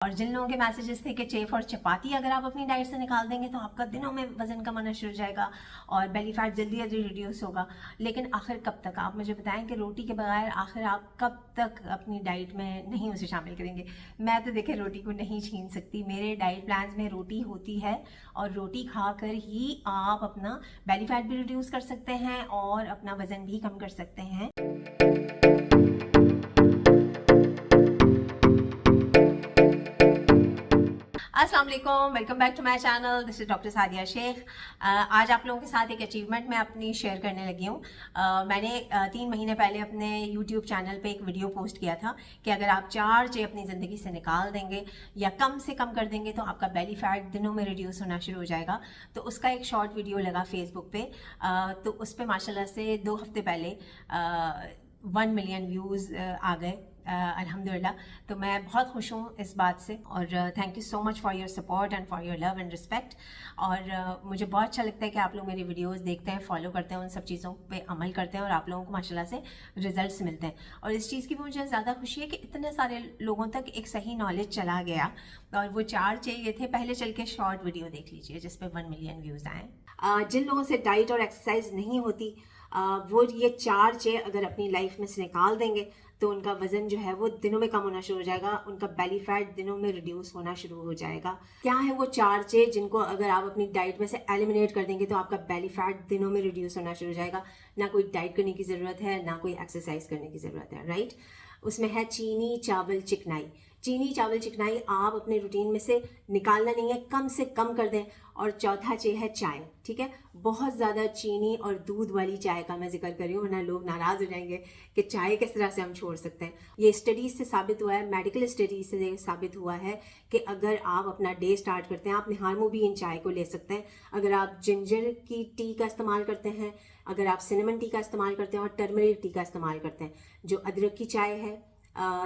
और जिन लोगों के मैसेजेस थे कि चेफ और चपाती अगर आप अपनी डाइट से निकाल देंगे तो आपका दिनों में वजन कम होना शुरू हो जाएगा और बेली फैट जल्दी जल्दी रिड्यूस होगा। लेकिन आखिर कब तक आप मुझे बताएं कि रोटी के बगैर आखिर आप कब तक अपनी डाइट में नहीं उसे शामिल करेंगे। मैं तो देखिए रोटी को नहीं छीन सकती, मेरे डाइट प्लान्स में रोटी होती है और रोटी खाकर ही आप अपना बेली फैट भी रिड्यूस कर सकते हैं और अपना वजन भी कम कर सकते हैं। अस्सलाम वालेकुम, welcome back to my channel. This is doctor Sadia Sheikh. आज आप लोगों के साथ एक अचीवमेंट मैं अपनी शेयर करने लगी हूँ। मैंने 3 महीने पहले अपने यूट्यूब चैनल पे एक वीडियो पोस्ट किया था कि अगर आप 4 चे अपनी ज़िंदगी से निकाल देंगे या कम से कम कर देंगे तो आपका बेली फैट दिनों में रिड्यूस होना शुरू हो जाएगा। तो उसका एक शॉर्ट वीडियो लगा फेसबुक पे, तो उस पर माशाल्लाह से 2 हफ्ते पहले 1 मिलियन व्यूज़ आ गए अल्हम्दुलिल्लाह। तो मैं बहुत खुश हूँ इस बात से और thank you so much for your support and for your love and respect. और मुझे बहुत अच्छा लगता है कि आप लोग मेरी वीडियोस देखते हैं, फॉलो करते हैं, उन सब चीज़ों पे अमल करते हैं और आप लोगों को माशाल्लाह से रिजल्ट्स मिलते हैं। और इस चीज़ की भी मुझे ज़्यादा खुशी है कि इतने सारे लोगों तक एक सही नॉलेज चला गया। और वो 4 चाहिए थे, पहले चल के शॉर्ट वीडियो देख लीजिए जिस पे 1 मिलियन व्यूज़ आए। जिन लोगों से डाइट और एक्सरसाइज नहीं होती वो ये 4 चे अगर अपनी लाइफ में से निकाल देंगे तो उनका वजन जो है वो दिनों में कम होना शुरू हो जाएगा, उनका बेली फैट दिनों में रिड्यूस होना शुरू हो जाएगा। क्या है वो 4 चे जिनको अगर आप अपनी डाइट में से एलिमिनेट कर देंगे तो आपका बेली फैट दिनों में रिड्यूस होना शुरू हो जाएगा। ना कोई डाइट करने की ज़रूरत है, ना कोई एक्सरसाइज करने की ज़रूरत है, राइट। उसमें है चीनी चावल चिकनाई। चीनी चावल चिकनाई आप अपने रूटीन में से निकालना नहीं है, कम से कम कर दें। और चौथा चे है चाय, ठीक है। बहुत ज़्यादा चीनी और दूध वाली चाय का मैं जिक्र कर रही हूँ वरना लोग नाराज़ हो जाएंगे कि चाय किस तरह से हम छोड़ सकते हैं। ये स्टडीज़ से साबित हुआ है, मेडिकल स्टडीज से साबित हुआ है कि अगर आप अपना डे स्टार्ट करते हैं, आप निहारमुबीन चाय को ले सकते हैं। अगर आप जिंजर की टी का इस्तेमाल करते हैं, अगर आप सिनेमन टी का इस्तेमाल करते हैं और टर्मरिक टी का इस्तेमाल करते हैं, जो अदरक की चाय है,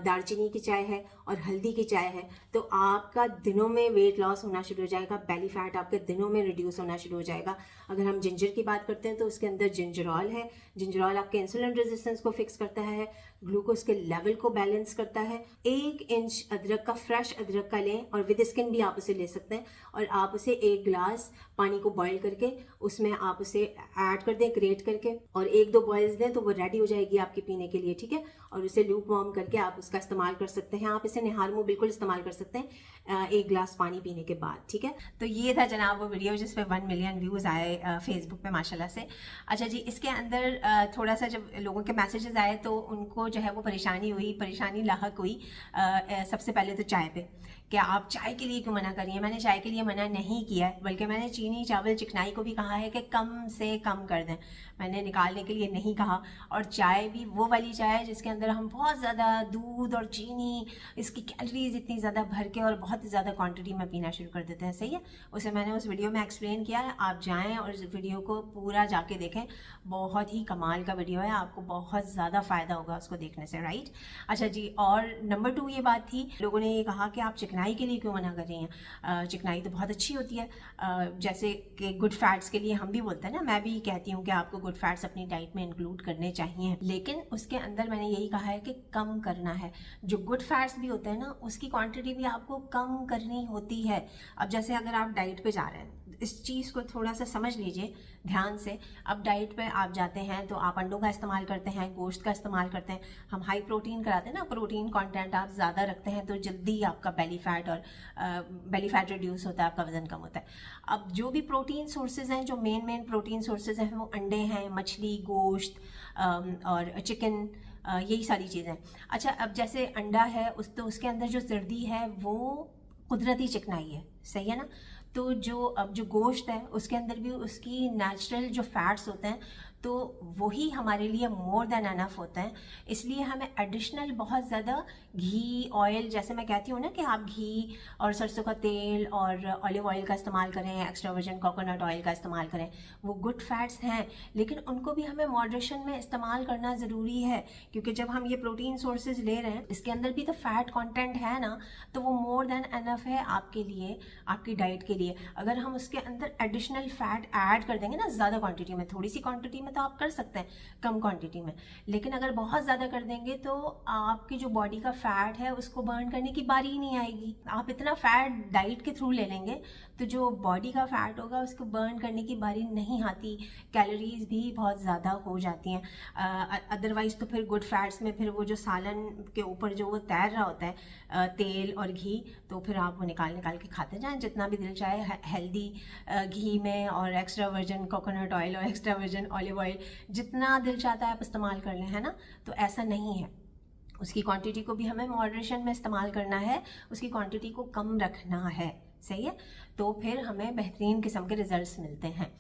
दालचीनी की चाय है और हल्दी की चाय है, तो आपका दिनों में वेट लॉस होना शुरू हो जाएगा, बेली फैट आपके दिनों में रिड्यूस होना शुरू हो जाएगा। अगर हम जिंजर की बात करते हैं तो उसके अंदर जिंजरॉल है। जिंजरॉल आपके इंसुलिन रेजिस्टेंस को फिक्स करता है, ग्लूकोज के लेवल को बैलेंस करता है। 1 इंच अदरक का, फ्रेश अदरक का लें और विद स्किन भी आप उसे ले सकते हैं और आप उसे 1 गिलास पानी को बॉईल करके उसमें आप उसे ऐड कर दें ग्रेट करके और 1-2 बॉयल्स दें तो वो रेडी हो जाएगी आपके पीने के लिए, ठीक है। और उसे लूप वार्म करके आप उसका इस्तेमाल कर सकते हैं। आप इसे निहार मुंह बिल्कुल इस्तेमाल कर सकते हैं 1 गिलास पानी पीने के बाद, ठीक है। तो ये था जनाब वो वीडियो जिस पे 1 मिलियन व्यूज़ आए फेसबुक पे माशाल्लाह से। अच्छा जी, इसके अंदर थोड़ा सा जब लोगों के मैसेजेस आए तो उनको जो है वो परेशानी लाहक हुई। सबसे पहले तो चाय पे कि आप चाय के लिए क्यों मना करिए। मैंने चाय के लिए मना नहीं किया है, बल्कि मैंने चीनी चावल चिकनाई को भी कहा है कि कम से कम कर दें, मैंने निकालने के लिए नहीं कहा। और चाय भी वो वाली चाय जिसके अंदर हम बहुत ज़्यादा दूध और चीनी, इसकी कैलोरीज इतनी ज़्यादा भर के और बहुत ज़्यादा क्वांटिटी में पीना शुरू कर देते हैं, सही है। उसे मैंने उस वीडियो में एक्सप्लेन किया है, आप जाएँ और इस वीडियो को पूरा जाके देखें। बहुत ही कमाल का वीडियो है, आपको बहुत ज़्यादा फ़ायदा होगा उसको देखने से, राइट। अच्छा जी, और नंबर 2 ये बात थी, लोगों ने ये कहा कि आप चिकनाई के लिए क्यों मना कर रही हैं। चिकनाई तो बहुत अच्छी होती है, जैसे कि गुड फैट्स के लिए हम भी बोलते हैं ना, मैं भी कहती हूँ कि आपको गुड फैट्स अपनी डाइट में इंक्लूड करने चाहिए, लेकिन उसके अंदर मैंने यही कहा है कि कम करना है। जो गुड फैट्स भी होते हैं ना उसकी क्वांटिटी भी आपको कम करनी होती है। अब जैसे अगर आप डाइट पे जा रहे हैं, इस चीज़ को थोड़ा सा समझ लीजिए ध्यान से। अब डाइट पे आप जाते हैं तो आप अंडों का इस्तेमाल करते हैं, गोश्त का इस्तेमाल करते हैं, हम हाई प्रोटीन कराते हैं ना, प्रोटीन कंटेंट आप ज़्यादा रखते हैं तो जल्दी आपका बेली फैट रिड्यूस होता है, आपका वजन कम होता है। अब जो भी प्रोटीन सोर्सेज हैं, जो मेन प्रोटीन सोर्सेज हैं, वो अंडे हैं, मछली, गोश्त और चिकन, यही सारी चीज़ें। अच्छा, अब जैसे अंडा है तो उसके अंदर जो जर्दी है वो कुदरती चिकनाई है, सही है ना। तो अब जो गोश्त है उसके अंदर भी उसकी नेचुरल जो फैट्स होते हैं तो वही हमारे लिए मोर देन एनफ होता है। इसलिए हमें एडिशनल बहुत ज़्यादा घी, ऑयल, जैसे मैं कहती हूँ ना कि आप घी और सरसों का तेल और ऑलिव ऑयल का इस्तेमाल करें, एक्स्ट्रा वर्जिन कोकोनट ऑयल का इस्तेमाल करें, वो गुड फैट्स हैं, लेकिन उनको भी हमें मॉडरेशन में इस्तेमाल करना ज़रूरी है। क्योंकि जब हम ये प्रोटीन सोर्सेज ले रहे हैं इसके अंदर भी तो फैट कॉन्टेंट है ना, तो वो मोर देन एनफ है आपके लिए, आपकी डाइट के लिए। अगर हम उसके अंदर एडिशनल फैट ऐड कर देंगे ना ज़्यादा क्वान्टिटी में, थोड़ी सी क्वान्टिटी में में तो आप कर सकते हैं कम क्वांटिटी में, लेकिन अगर बहुत ज़्यादा कर देंगे तो आपकी जो बॉडी का फैट है उसको बर्न करने की बारी ही नहीं आएगी। आप इतना फैट डाइट के थ्रू ले लेंगे तो जो बॉडी का फैट होगा उसको बर्न करने की बारी नहीं आती, कैलोरीज भी बहुत ज़्यादा हो जाती हैं। अदरवाइज़ तो फिर गुड फैट्स में फिर वो जो सालन के ऊपर जो वो तैर रहा होता है तेल और घी, तो फिर आप वो निकाल निकाल के खाते जाएं जितना भी दिल चाहे। हेल्दी घी में और एक्स्ट्रा वर्जिन कोकोनट ऑयल और एक्स्ट्रा वर्जिन ऑलिव ऑयल जितना दिल चाहता है आप इस्तेमाल कर लें, है ना। तो ऐसा नहीं है, उसकी क्वांटिटी को भी हमें मॉडरेशन में इस्तेमाल करना है, उसकी क्वांटिटी को कम रखना है, सही है। तो फिर हमें बेहतरीन किस्म के रिजल्ट्स मिलते हैं।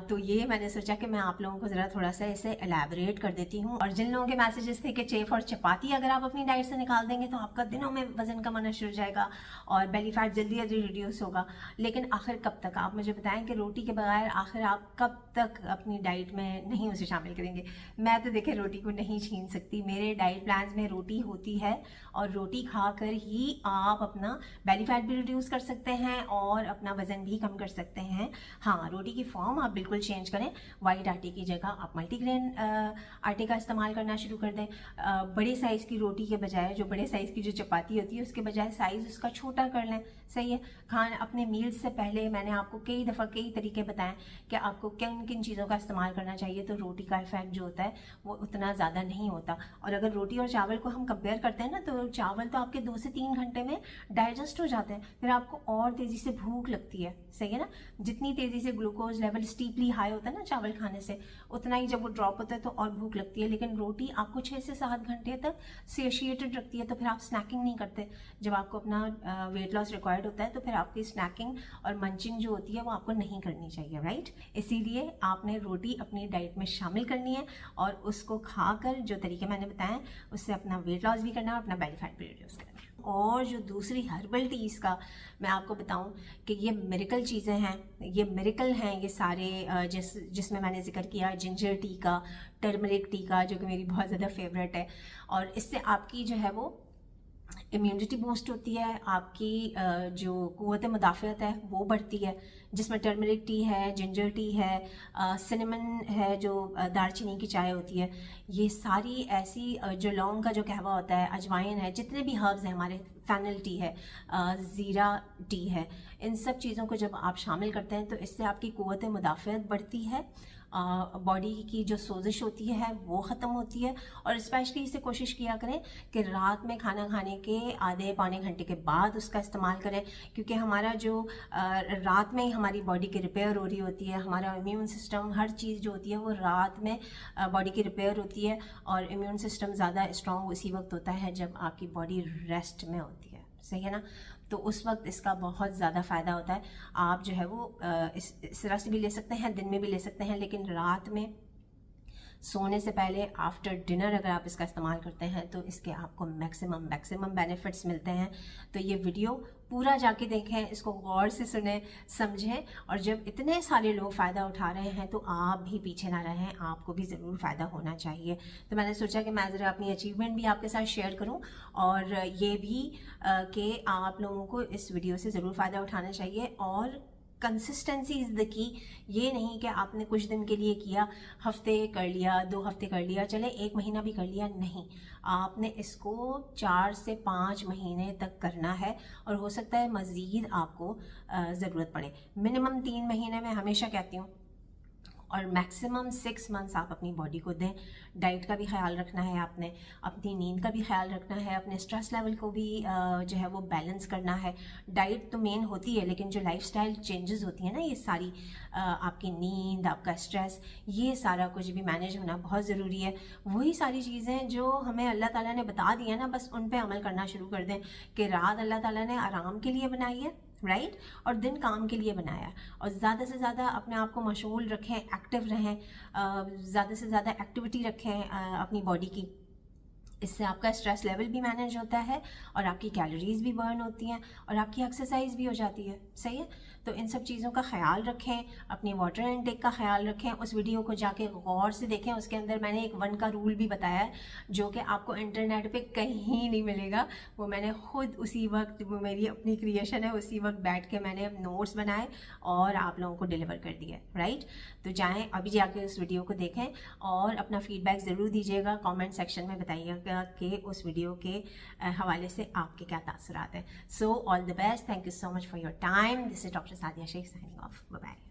तो ये मैंने सोचा कि मैं आप लोगों को ज़रा थोड़ा सा इसे एलैबोरेट कर देती हूँ। और जिन लोगों के मैसेजेस थे कि चेफ और चपाती अगर आप अपनी डाइट से निकाल देंगे तो आपका दिनों में वजन कम आना शुरू हो जाएगा और बेली फैट जल्दी जल्दी रिड्यूस होगा, लेकिन आखिर कब तक? आप मुझे बताएं कि रोटी के बगैर आखिर आप कब तक अपनी डाइट में नहीं उसे शामिल करेंगे। मैं तो देखिए रोटी को नहीं छीन सकती, मेरे डाइट प्लान्स में रोटी होती है और रोटी खाकर ही आप अपना बेली फैट भी रिड्यूस कर सकते हैं और अपना वजन भी कम कर सकते हैं। हाँ, रोटी की फॉर्म आप बिल्कुल चेंज करें, वाइट आटे की जगह आप मल्टीग्रेन आटे का इस्तेमाल करना शुरू कर दें। बड़े साइज़ की रोटी के बजाय, जो बड़े साइज़ की जो चपाती होती है उसके बजाय साइज़ उसका छोटा कर लें, सही है। खाना अपने मील्स से पहले मैंने आपको कई दफ़ा कई तरीके बताएं कि आपको किन किन चीज़ों का इस्तेमाल करना चाहिए, तो रोटी का इफेक्ट जो होता है वो उतना ज़्यादा नहीं होता। और अगर रोटी और चावल को हम कंपेयर करते हैं ना, तो चावल तो आपके 2 से 3 घंटे में डाइजेस्ट हो जाते हैं, फिर आपको और तेज़ी से भूख लगती है, सही है ना। जितनी तेज़ी से ग्लूकोज लेवल स्टीपली हाई होता है ना चावल खाने से, उतना ही जब वो ड्रॉप होता है तो और भूख लगती है। लेकिन रोटी आपको 6 से 7 घंटे तक सेशिएटेड रखती है, तो फिर आप स्नैकिंग नहीं करते। जब आपको अपना वेट लॉस रिक्वायर्ड होता है तो फिर आपकी स्नैकिंग और मंचिंग जो होती है वो आपको नहीं करनी चाहिए, राइट। इसीलिए आपने रोटी अपनी डाइट में शामिल करनी है और उसको खाकर जो तरीके मैंने बताए उससे अपना वेट लॉस भी करना है और अपना बेली फैट भी रिड्यूस करना है। और जो दूसरी हर्बल टीज़ का मैं आपको बताऊं कि ये मिरेकल चीज़ें हैं, ये मिरेकल हैं ये सारे, जिसमें मैंने जिक्र किया जिंजर टी का, टर्मरिक टी का, जो कि मेरी बहुत ज़्यादा फेवरेट है। और इससे आपकी जो है वो इम्यूनिटी बूस्ट होती है, आपकी जो क़ुव्वत मुदाफ़अत है वो बढ़ती है, जिसमें टर्मरिक टी है, जिंजर टी है, सिनेमन है, जो दालचीनी की चाय होती है, ये सारी ऐसी, जो लौंग का जो कहवा होता है, अजवाइन है, जितने भी हर्ब्स हैं हमारे, फेनल टी है, ज़ीरा टी है, इन सब चीज़ों को जब आप शामिल करते हैं तो इससे आपकी क़ुव्वत मुदाफ़अत बढ़ती है, बॉडी की जो सोजिश होती है वो ख़त्म होती है। और स्पेशली इसे कोशिश किया करें कि रात में खाना खाने के आधे पौने घंटे के बाद उसका इस्तेमाल करें, क्योंकि हमारा जो रात में ही हमारी बॉडी की रिपेयर हो रही होती है, हमारा इम्यून सिस्टम, हर चीज़ जो होती है वो रात में बॉडी की रिपेयर होती है। और इम्यून सिस्टम ज़्यादा स्ट्रॉन्ग उसी वक्त होता है जब आपकी बॉडी रेस्ट में होती है, सही है ना। तो उस वक्त इसका बहुत ज़्यादा फ़ायदा होता है। आप जो है वो इस तरह से भी ले सकते हैं, दिन में भी ले सकते हैं, लेकिन रात में सोने से पहले आफ्टर डिनर अगर आप इसका इस्तेमाल करते हैं तो इसके आपको मैक्सिमम बेनिफिट्स मिलते हैं। तो ये वीडियो पूरा जाके देखें, इसको गौर से सुने, समझें, और जब इतने सारे लोग फ़ायदा उठा रहे हैं तो आप भी पीछे ना रहें, आपको भी ज़रूर फ़ायदा होना चाहिए। तो मैंने सोचा कि मैं ज़रा अपनी अचीवमेंट भी आपके साथ शेयर करूं और ये भी कि आप लोगों को इस वीडियो से ज़रूर फ़ायदा उठाना चाहिए। और कंसिस्टेंसी इज़ द की। ये नहीं कि आपने कुछ दिन के लिए किया, हफ्ते कर लिया, 2 हफ्ते कर लिया, चले 1 महीना भी कर लिया, नहीं, आपने इसको 4 से 5 महीने तक करना है। और हो सकता है मज़ीद आपको ज़रूरत पड़े। मिनिमम 3 महीने में हमेशा कहती हूँ, और मैक्सिमम 6 मंथ्स आप अपनी बॉडी को दें। डाइट का भी ख्याल रखना है आपने, अपनी नींद का भी ख्याल रखना है, अपने स्ट्रेस लेवल को भी जो है वो बैलेंस करना है। डाइट तो मेन होती है, लेकिन जो लाइफस्टाइल चेंजेस होती हैं ना, ये सारी आपकी नींद, आपका स्ट्रेस, ये सारा कुछ भी मैनेज होना बहुत ज़रूरी है। वही सारी चीज़ें जो हमें अल्लाह ताला ने बता दी है ना, बस उन पे अमल करना शुरू कर दें कि रात अल्लाह ताला ने आराम के लिए बनाई है, राइट, और दिन काम के लिए बनाया। और ज़्यादा से ज़्यादा अपने आप को मशगूल रखें, एक्टिव रहें, ज़्यादा से ज़्यादा एक्टिविटी रखें अपनी बॉडी की। इससे आपका स्ट्रेस लेवल भी मैनेज होता है और आपकी कैलोरीज भी बर्न होती हैं और आपकी एक्सरसाइज भी हो जाती है। सही है, तो इन सब चीज़ों का ख्याल रखें, अपनी वाटर इनटेक का ख्याल रखें। उस वीडियो को जाके गौर से देखें, उसके अंदर मैंने एक 1 का रूल भी बताया है जो कि आपको इंटरनेट पे कहीं नहीं मिलेगा। वो मैंने खुद उसी वक्त, वो मेरी अपनी क्रिएशन है, उसी वक्त बैठ के मैंने नोट्स बनाए और आप लोगों को डिलीवर कर दिया, राइट। तो जाएँ अभी जाके उस वीडियो को देखें और अपना फीडबैक ज़रूर दीजिएगा, कमेंट सेक्शन में बताइएगा कि उस वीडियो के हवाले से आपके क्या तासुरात हैं। So all the best, thank you so much for your time. This is doctor Sadia Sheikh signing off, bye bye.